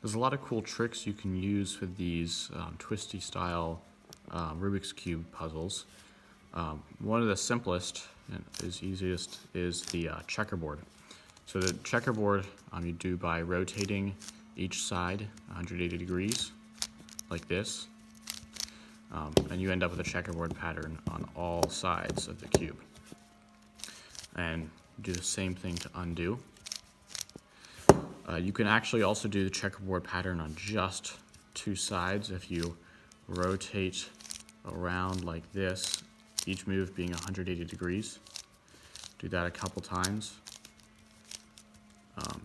There's a lot of cool tricks you can use with these twisty style Rubik's Cube puzzles. One of the simplest and easiest is the checkerboard. So the checkerboard you do by rotating each side 180 degrees like this, and you end up with a checkerboard pattern on all sides of the cube. And do the same thing to undo. You can actually also do the checkerboard pattern on just two sides if you rotate around like this, each move being 180 degrees. Do that a couple times,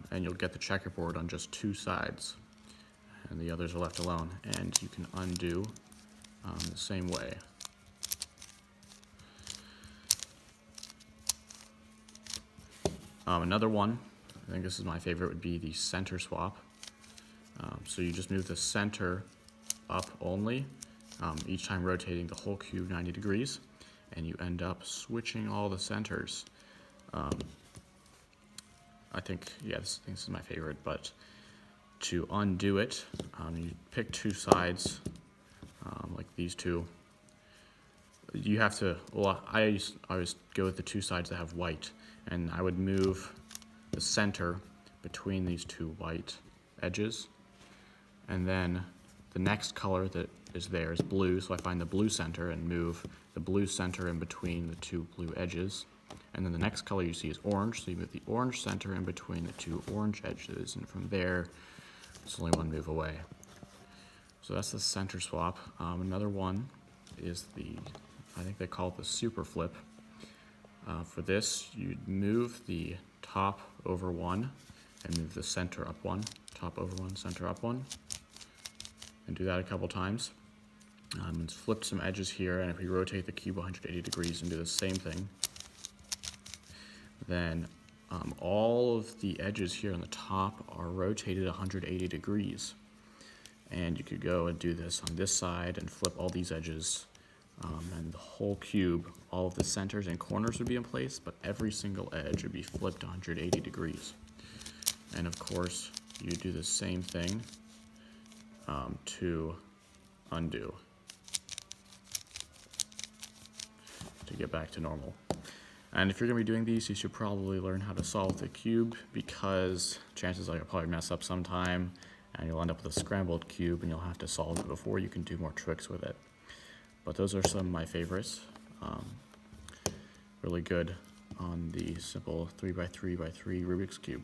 and you'll get the checkerboard on just two sides, and the others are left alone. And you can undo the same way. Another one, I think this is my favorite, would be the center swap. So you just move the center up only, each time rotating the whole cube 90 degrees, and you end up switching all the centers. I think this is my favorite, but to undo it, you pick two sides, like these two. You have to, I always go with the two sides that have white, and I would move the center between these two white edges, and then the next color that is there is blue, so I find the blue center and move the blue center in between the two blue edges. And then the next color you see is orange, so you move the orange center in between the two orange edges, and from there it's only one move away. So that's the center swap. Another one is I think they call it the super flip. For this, you'd move the top over one and move the center up one, top over one, center up one, and do that a couple times. And flip some edges here, and if we rotate the cube 180 degrees and do the same thing, then all of the edges here on the top are rotated 180 degrees. And you could go and do this on this side and flip all these edges, and the whole cube, all of the centers and corners would be in place, but every single edge would be flipped 180 degrees. And of course, you do the same thing to undo, to get back to normal. And if you're going to be doing these, you should probably learn how to solve the cube, because chances are you'll probably mess up sometime and you'll end up with a scrambled cube and you'll have to solve it before you can do more tricks with it. But those are some of my favorites. Really good on the simple 3x3x3 Rubik's Cube.